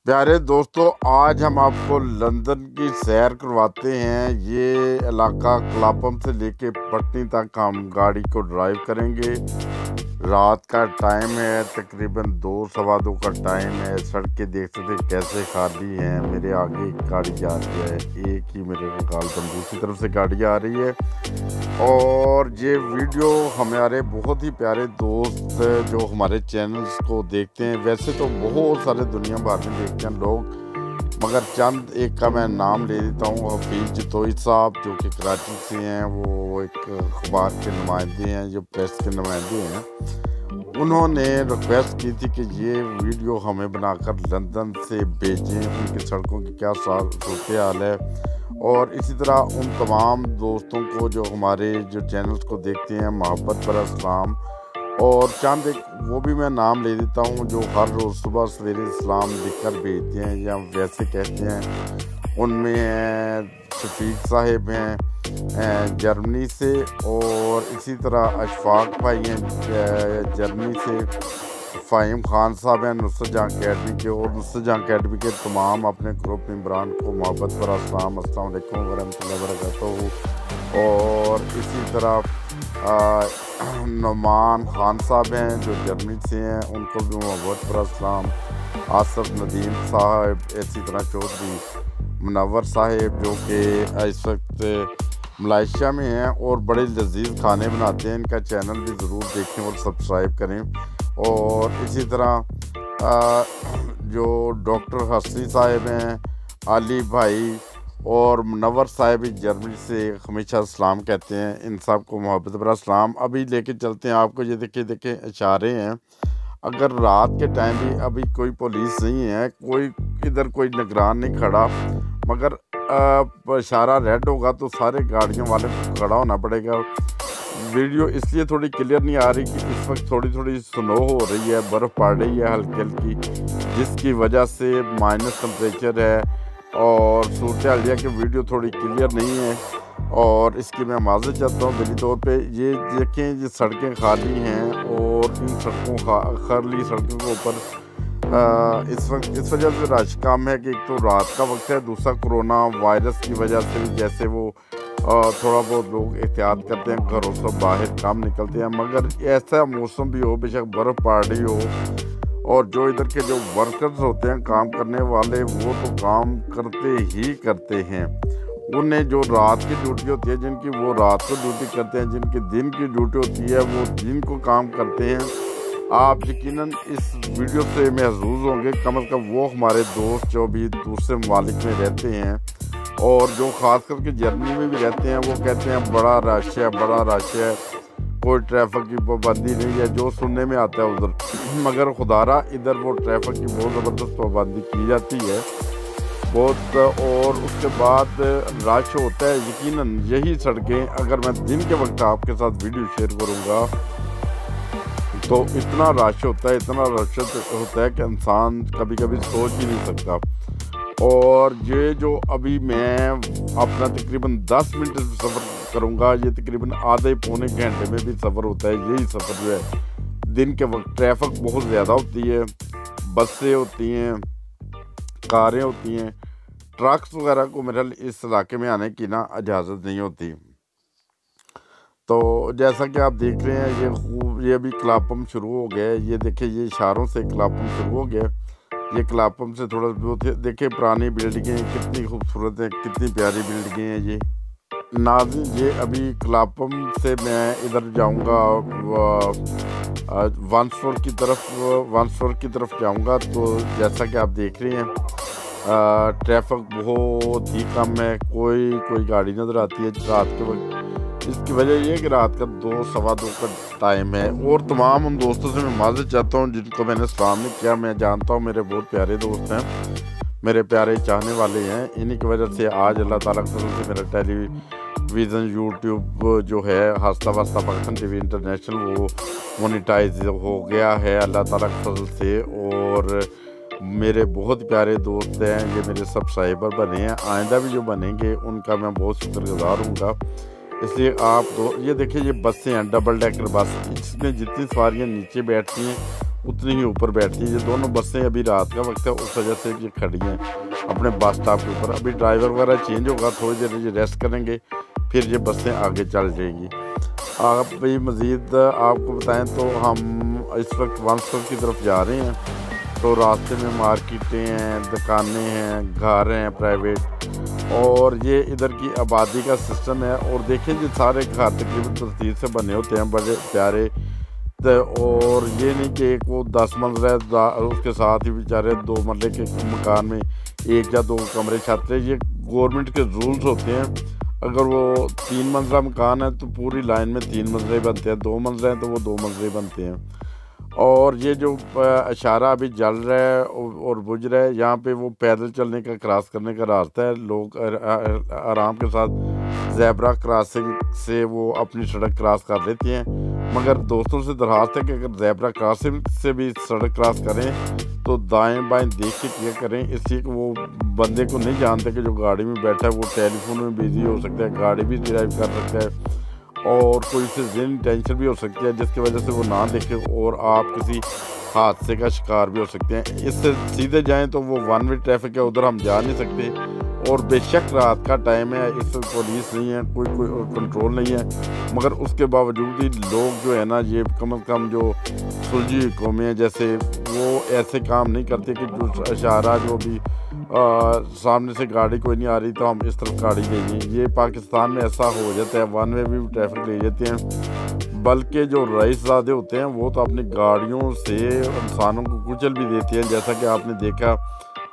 प्यारे दोस्तों, आज हम आपको लंदन की सैर करवाते हैं। ये इलाका क्लापम से लेके पटनी तक हम गाड़ी को ड्राइव करेंगे। रात का टाइम है, तकरीबन 2 सवा 2 का टाइम है। सड़कें देख सकते कैसे खाली हैं। मेरे आगे एक गाड़ी जा रही है, एक ही मेरे ख्याल पर दूसरी तरफ से गाड़ी आ रही है। और ये वीडियो हमारे बहुत ही प्यारे दोस्त जो हमारे चैनल्स को देखते हैं, वैसे तो बहुत सारे दुनिया भर में देखते हैं लोग, मगर चंद एक का मैं नाम ले देता हूँ। हफीज़ जतोई साहब जो कि कराची से हैं, वो एक अखबार के नुमाइंदे हैं, जो प्रेस के नुमाइंदे हैं। उन्होंने रिक्वेस्ट की थी कि ये वीडियो हमें बनाकर लंदन से भेजें, उनकी सड़कों की क्या सूरत हाल है। और इसी तरह उन तमाम दोस्तों को जो हमारे चैनल्स को देखते हैं, मोहब्बत पर सलाम। और चंद एक वो भी मैं नाम ले देता हूँ जो हर रोज़ सुबह सवेरे सलाम लिखकर भेजते हैं या वैसे कहते हैं। उनमें शफीक साहिब हैं जर्मनी से, और इसी तरह अशफाक भाई हैं जर्मनी से। फ़हीम खान साहब हैं नुसरत जहाँ अकेडमी के, और नुसरत जहाँ अकेडमी के तमाम अपने ग्रुप मेम्बरान को मोहब्बत पर अस्सलाम वालेकुम वरहमतुल्लाहि वबरकातुहू। और इसी तरह नुमान खान साहब हैं जो जर्मनी से हैं, उनको भी मोहब्बत पर अस्सलाम। आसफ नदीम साहब, इसी तरह चौधरी मुनव्वर साहब जो कि इस वक्त मलेशिया में हैं और बड़े लजीज खाने बनाते हैं। इनका चैनल भी ज़रूर देखें और सब्सक्राइब करें। और इसी तरह जो डॉक्टर हसनी साहब हैं, अली भाई और मुनव्वर साहब जर्मनी से हमेशा सलाम कहते हैं। इन सब को मोहब्बत भरा सलाम। अभी लेके चलते हैं आपको। ये देखे इशारे हैं। अगर रात के टाइम भी अभी कोई पुलिस नहीं है, कोई इधर कोई निगरान नहीं खड़ा, मगर इशारा रेड होगा तो सारे गाड़ियों वाले को खड़ा होना पड़ेगा। वीडियो इसलिए थोड़ी क्लियर नहीं आ रही कि इस वक्त थोड़ी स्नो हो रही है, बर्फ़ पड़ रही है हल्की हल्की, जिसकी वजह से माइनस टेम्परेचर है और सूरत हाल की वीडियो थोड़ी क्लियर नहीं है। और इसकी मैं माज़रत चाहता हूँ दिली तौर पे। ये देखें, ये सड़कें खाली हैं और इन खाली सड़कों के ऊपर इस वक्त इस वजह से रश कम है कि एक तो रात का वक्त है, दूसरा कोरोना वायरस की वजह से भी जैसे वो थोड़ा बहुत लोग एहतियात करते हैं, घरों से बाहर कम निकलते हैं। मगर ऐसा मौसम भी हो, बेशक बर्फ़ पड़ रही हो, और जो इधर के जो वर्कर्स होते हैं, काम करने वाले, वो तो काम करते ही करते हैं। उन्हें जो रात की ड्यूटी होती है जिनकी, वो रात को ड्यूटी करते हैं। जिनकी दिन की ड्यूटी होती है, वो दिन को काम करते हैं। आप यकीनन इस वीडियो से महसूस होंगे, कम अज़ कम वो हमारे दोस्त जो भी दूसरे ममालिक में रहते हैं और जो ख़ास करके जर्मनी में भी रहते हैं, वो कहते हैं बड़ा रश है, बड़ा रश है, कोई ट्रैफिक की पाबंदी नहीं है, जो सुनने में आता है उधर। मगर खुदारा इधर वो ट्रैफिक की बहुत ज़बरदस्त पाबंदी की जाती है बहुत। और उसके बाद रश होता है यकीनन। यही सड़कें अगर मैं दिन के वक्त आपके साथ वीडियो शेयर करूँगा तो इतना रश होता है, इतना रश होता है कि इंसान कभी कभी सोच ही नहीं सकता। और ये जो अभी मैं अपना तकरीबन 10 मिनट सफ़र करूँगा, ये तकरीबन आधे पौने घंटे में भी सफ़र होता है। यही सफ़र जो है दिन के वक्त ट्रैफिक बहुत ज़्यादा होती है, बसें होती हैं, कारें होती हैं, ट्रक्स वगैरह को मेरे इस इलाके में आने की ना इजाज़त नहीं होती। तो जैसा कि आप देख रहे हैं, ये अभी क्लापम शुरू हो गया है। ये देखिए, ये इशारों से क्लापम शुरू हो गया। ये क्लापम से थोड़ा बहुत देखिए, पुरानी बिल्डिंगें कितनी खूबसूरत हैं, कितनी प्यारी बिल्डिंगें हैं ये नाज़रीन। ये अभी क्लापम से मैं इधर जाऊंगा वांसफोर्ड की तरफ जाऊंगा। तो जैसा कि आप देख रहे हैं, ट्रैफिक बहुत ही कम है, कोई गाड़ी नज़र आती है रात के वक्त। इसकी वजह यह है कि रात का 2 सवा 2 का टाइम है। और तमाम उन दोस्तों से मैं माज़रत चाहता हूँ जिनको मैंने सलाम नहीं किया। मैं जानता हूँ मेरे बहुत प्यारे दोस्त हैं, मेरे प्यारे चाहने वाले हैं। इन्हीं की वजह से आज अल्लाह ताला की तरफ से मेरा टेलीविज़न यूट्यूब जो है हस्ता वस्ता पाकिस्तान टीवी इंटरनेशनल, वो मोनेटाइज हो गया है अल्लाह ताला की फजल से। और मेरे बहुत प्यारे दोस्त हैं, ये मेरे सब्सक्राइबर बने हैं, आइंदा भी जो बनेंगे उनका मैं बहुत शुक्रगुजार हूँगा। इसलिए आप ये देखिए, ये बसें हैं, डबल डेकर बस, इसमें जितनी सवारियाँ नीचे बैठती हैं उतनी ही ऊपर बैठती है। ये दोनों बसें अभी रात का वक्त है, उस वजह से ये खड़ी हैं अपने बस स्टॉप के ऊपर। अभी ड्राइवर वगैरह चेंज होगा, थोड़ी देर ये रेस्ट करेंगे, फिर ये बसें आगे चल जाएंगी। आप भाई मज़ीद आपको बताएं तो हम इस वक्त वांसफर की तरफ जा रहे हैं। तो रास्ते में मार्केटें हैं, दुकानें हैं, घर हैं प्राइवेट, और ये इधर की आबादी का सिस्टम है। और देखें जो सारे घर तकरीबन तरतीब से बने होते हैं, बड़े प्यारे। और ये नहीं कि एक वो 10 मंजिल है, उसके साथ ही बेचारे 2 मरले के मकान में 1 या 2 कमरे छत है। ये गवर्नमेंट के रूल्स होते हैं। अगर वो 3 मंजिला मकान है तो पूरी लाइन में 3 मंजिले बनते हैं, 2 मंजिले हैं तो वो 2 मंजिले बनते हैं। और ये जो इशारा अभी जल रहा है और बुझ रहा है, यहाँ पे वो पैदल चलने का, क्रॉस करने का रास्ता है। लोग आराम के साथ ज़ेब्रा क्रॉसिंग से वो अपनी सड़क क्रॉस कर लेते हैं। मगर दोस्तों से दरख्वास्त है कि अगर ज़ेब्रा क्रॉसिंग से भी सड़क क्रॉस करें तो दाएं बाएं देख के क्या करें, इसलिए कि वो बंदे को नहीं जानते कि जो गाड़ी में बैठा है वो टेलीफोन में बिजी हो सकता है, गाड़ी भी ड्राइव कर सकता है, और कोई से ज़हनी टेंशन भी हो सकती है जिसकी वजह से वो ना देखे और आप किसी हादसे का शिकार भी हो सकते हैं। इससे सीधे जाएं तो वो 1 वे ट्रैफिक है, उधर हम जा नहीं सकते। और बेशक रात का टाइम है, इस वक्त पुलिस नहीं है, कोई कंट्रोल नहीं है, मगर उसके बावजूद ही लोग जो है ना, ये कम अज़ कम जो सुलझी हुई कौमें हैं, जैसे वो ऐसे काम नहीं करते कि जो इशारा जो भी सामने से गाड़ी कोई नहीं आ रही तो हम इस तरफ गाड़ी देंगे। ये पाकिस्तान में ऐसा हो जाता है, 1 वे भी ट्रैफिक ले जाते हैं। बल्कि जो रईसज़ादे होते हैं वो तो अपनी गाड़ियों से इंसानों को कुचल भी देते हैं। जैसा कि आपने देखा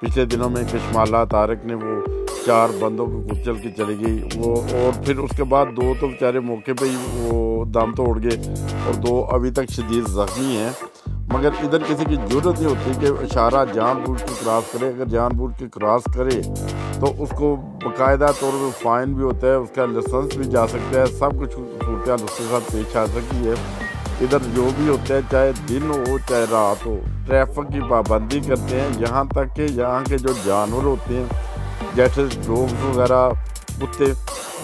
पिछले दिनों में कशमाला तारक ने वो 4 बंदों को कुचल के चली गई वो, और फिर उसके बाद 2 तो बेचारे मौके पे ही वो दम तोड़ गए और 2 अभी तक शदीद ज़ख्मी हैं। मगर इधर किसी की ज़रूरत नहीं होती कि इशारा जानबूझ के क्रॉस करे। अगर जानबूझ के क्रॉस करे तो उसको बाकायदा तौर पर फ़ाइन भी होता है, उसका लाइसेंस भी जा सकता है, सब कुछ सूरत उसके साथ पेश आ सकती है। इधर जो भी होता है, चाहे दिन हो चाहे रात हो, ट्रैफिक की पाबंदी करते हैं। यहाँ तक कि यहाँ के जो जानवर होते हैं जैसे डॉग्स वगैरह, कुत्ते,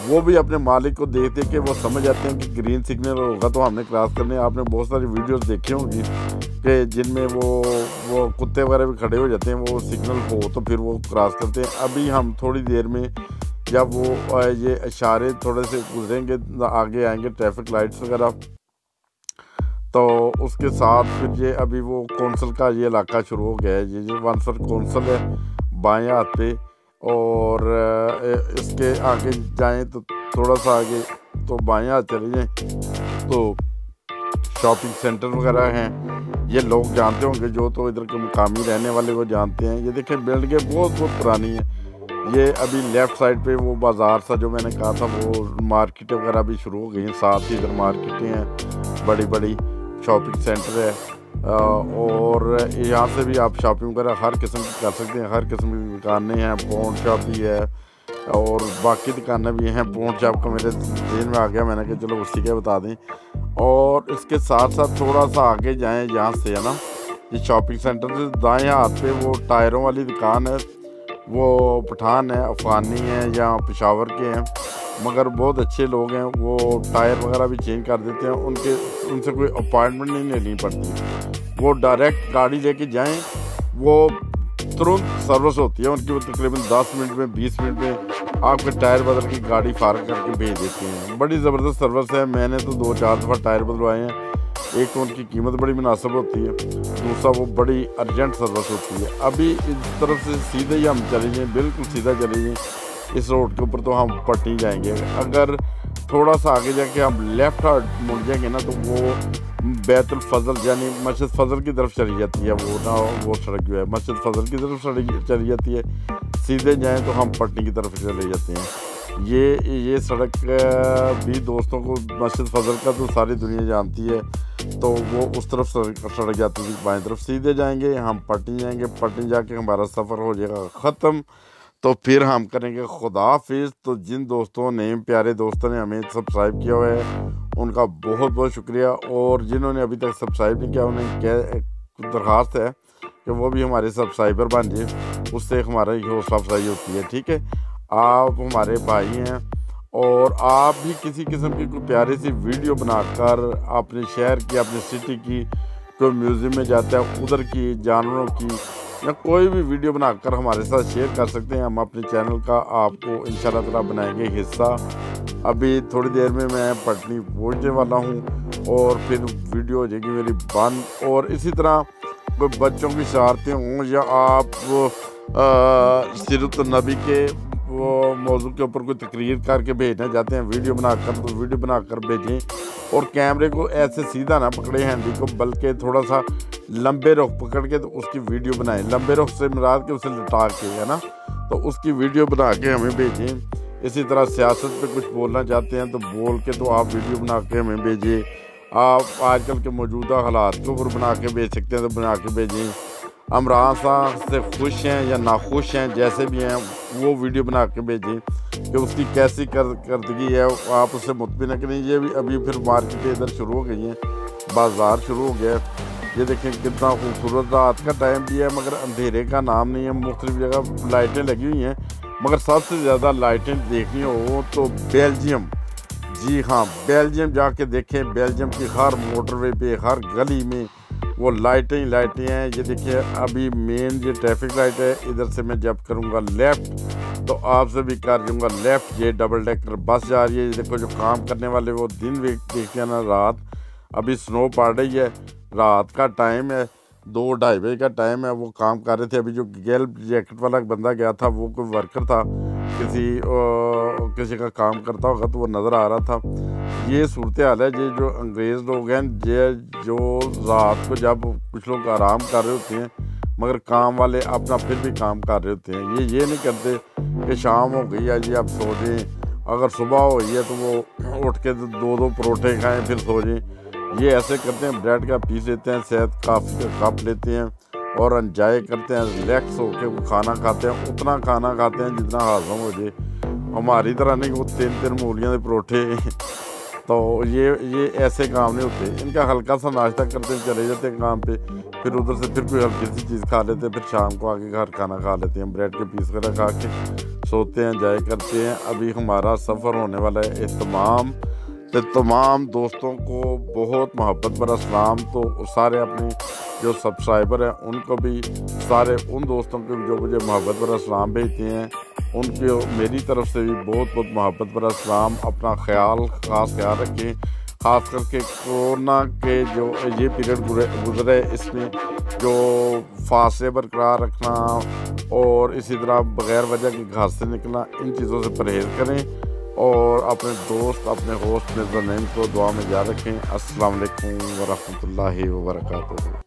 वो भी अपने मालिक को देखते कि वो समझ जाते हैं कि ग्रीन सिग्नल होगा तो हमने क्रॉस करने। आपने बहुत सारी वीडियोस देखी होंगी कि जिनमें वो कुत्ते वगैरह भी खड़े हो जाते हैं, वो सिग्नल हो तो फिर वो क्रॉस करते हैं। अभी हम थोड़ी देर में जब वो ये इशारे थोड़े से गुजरेंगे, आगे आएंगे ट्रैफिक लाइट्स वगैरह, तो उसके साथ फिर ये अभी वो कौंसल का ये इलाका शुरू हो गया है। ये वांसफर कौंसल है बाएं हाथ पे, और इसके आगे जाएं तो थोड़ा सा आगे तो बाएं हाथ चले जाएं तो शॉपिंग सेंटर वगैरह हैं। ये लोग जानते होंगे, जो तो इधर के मुकामी रहने वाले वो जानते हैं। ये देखें बिल्डिंगें बहुत पुरानी है। ये अभी लेफ़्ट साइड पे वो बाज़ार सा जो मैंने कहा था, वो मार्केटें वगैरह भी शुरू हो गई हैं। साथ ही इधर मार्केटें हैं, बड़ी बड़ी शॉपिंग सेंटर है, और यहाँ से भी आप शॉपिंग वगैरह हर किस्म की कर सकते हैं। हर किस्म की दुकानें हैं, पॉन शॉप भी है और बाकी दुकानें भी हैं। पॉन शॉप का मेरे जेहन में आ गया, मैंने कहा चलो उसी के बता दें। और इसके साथ साथ थोड़ा सा आगे जाएं, यहाँ से है ना, ये शॉपिंग सेंटर से दाएँ हाथ पे वो टायरों वाली दुकान है। वो पठान है, अफ़गानी है या पेशावर के हैं, मगर बहुत अच्छे लोग हैं। वो टायर वगैरह भी चेंज कर देते हैं। उनसे कोई अपॉइंटमेंट नहीं लेनी पड़ती, वो डायरेक्ट गाड़ी लेके जाएं, वो तुरंत सर्विस होती है उनकी। वो तकरीबन 10 मिनट में 20 मिनट में आपके टायर बदल के गाड़ी फार्म करके भेज देती हैं। बड़ी ज़बरदस्त सर्विस है। मैंने तो 2-4 दफ़ा टायर बदलवाए हैं। एक तो उनकी कीमत बड़ी मुनासिब होती है, दूसरा वो बड़ी अर्जेंट सर्विस होती है। अभी इस तरफ से सीधे ही हम चले जाएँ, बिल्कुल सीधा चले जाएँ इस रोड के ऊपर तो हम पट्टी जाएंगे। अगर थोड़ा सा आगे जाके हम लेफ़्ट हाथ मुड़ जाएंगे ना, तो वो बैतुल फजल यानी मस्जिद फजल की तरफ चली जाती है। वो ना वो सड़क जो है मस्जिद फजल की तरफ चली जाती है। सीधे जाएं तो हम पटनी की तरफ चले जाते हैं। ये सड़क भी दोस्तों को मस्जिद फजल का तो सारी दुनिया जानती है, तो वो उस तरफ सड़क जाती थी बाएं तरफ। सीधे जाएंगे हम पटनी जाएंगे, पटनी जाके हमारा सफ़र हो जाएगा ख़त्म। तो फिर हम करेंगे खुदा हाफिज़। तो जिन दोस्तों ने, प्यारे दोस्तों ने हमें सब्सक्राइब किया हुआ है उनका बहुत बहुत शुक्रिया, और जिन्होंने अभी तक सब्सक्राइब नहीं किया उन्हें दरख्वास्त है कि वो भी हमारे सब्सक्राइबर बन जाए। उससे हमारा हौसला अफजाई होती है। ठीक है, आप हमारे भाई हैं और आप भी किसी किस्म की कोई प्यारी सी वीडियो बनाकर अपने शहर की, अपने सिटी की कोई म्यूज़ियम में जाता है उधर की, जानवरों की, या कोई भी वीडियो बनाकर हमारे साथ शेयर कर सकते हैं। हम अपने चैनल का आपको इंशाल्लाह ताला बनाएंगे हिस्सा। अभी थोड़ी देर में मैं पटनी पहुंचने वाला हूं और फिर वीडियो हो जाएगी मेरी बंद। और इसी तरह कोई बच्चों की शरारतें हों या आप सीरत नबी के वो मौजू के ऊपर कोई तकरीर करके भेजना चाहते हैं वीडियो बनाकर, तो वीडियो बनाकर भेजें। और कैमरे को ऐसे सीधा ना पकड़े हैंडी को, बल्कि थोड़ा सा लंबे रुख पकड़ के तो उसकी वीडियो बनाएं। लंबे रुख से मुराद के उसे लटा के, है ना, तो उसकी वीडियो बना के हमें भेजें। इसी तरह सियासत पे कुछ बोलना चाहते हैं तो बोल के तो आप वीडियो बना के हमें भेजिए। आप आजकल के मौजूदा हालात के ऊपर बना के भेज सकते हैं तो बना के भेजें। इमरान साहब से खुश हैं या नाखुश हैं, जैसे भी हैं, वो वीडियो बना के भेजें कि उसकी कैसी करदगी है, आप उससे मुतमिन करें। ये भी अभी फिर मार्केटें इधर शुरू हो गई हैं, बाज़ार शुरू हो गया है। ये देखें कितना खूबसूरत, रात का टाइम भी है मगर अंधेरे का नाम नहीं है। मुख्तलिफ जगह लाइटें लगी हुई हैं, मगर सबसे ज़्यादा लाइटें देखनी हो तो बेल्जियम, जी हाँ, बेल्जियम जाके देखें। बेल्जियम की हर मोटरवे पे, हर गली में वो लाइटें ही लाइटें हैं। ये देखिए अभी मेन ये ट्रैफिक लाइट है, इधर से मैं जब करूँगा लेफ़्ट तो आपसे भी कर दूँगा लेफ़्ट। ये डबल डेकर बस जा रही है। ये देखो जो काम करने वाले वो दिन भी देखते हैं ना रात। अभी स्नो पड़ रही है, रात का टाइम है, 2-2:30 बजे का टाइम है, वो काम कर रहे थे। अभी जो गैल जैकेट वाला बंदा गया था वो कोई वर्कर था, किसी का काम करता होगा तो वो नज़र आ रहा था। ये सूरत हाल है। ये जो अंग्रेज़ लोग हैं, ये जो रात को जब कुछ लोग आराम कर रहे होते हैं मगर काम वाले अपना फिर भी काम कर रहे होते हैं, ये नहीं करते कि शाम हो गई है जी अब सो जाएँ। अगर सुबह हो गई है तो वो उठ के 2-2 परोठे खाएँ फिर सो जाएँ। ये ऐसे करते हैं, ब्रेड का पीस लेते हैं, शहद काफ़ी का कप लेते हैं और एंजॉय करते हैं, रिलैक्स होकर वो खाना खाते हैं। उतना खाना खाते हैं जितना हाज़म हो जाए, हमारी तरह नहीं वो 3-3 मूलियाँ के परोठे। तो ये ऐसे काम नहीं होते। इनका हल्का सा नाश्ता करते चले जाते हैं काम पे, फिर उधर से फिर कोई हल्की सी चीज़ खा लेते हैं, फिर शाम को आके घर खाना खा लेते हैं, ब्रेड के पीस वगैरह खा के सोते हैं, एंजॉय करते हैं। अभी हमारा सफ़र होने वाला है तमाम दोस्तों को बहुत मोहब्बत भरा सलाम। तो सारे अपने जो सब्सक्राइबर हैं उनको भी, सारे उन दोस्तों को जो मुझे मोहब्बत भरा सलाम भेजते हैं, उनके मेरी तरफ से भी बहुत बहुत मोहब्बत भरा सलाम। अपना खास ख्याल रखें, ख़ास करके कोरोना के जो ये पीरियड गुजरे इसमें जो फासले बरकरार रखना और इसी तरह बग़ैर वजह के घर से निकलना, इन चीज़ों से परहेज़ करें और अपने दोस्त, अपने होस्ट, मेज़बान को दुआ में याद रखें। अस्सलाम वालेकुम व रहमतुल्लाहि व बरकातुहू।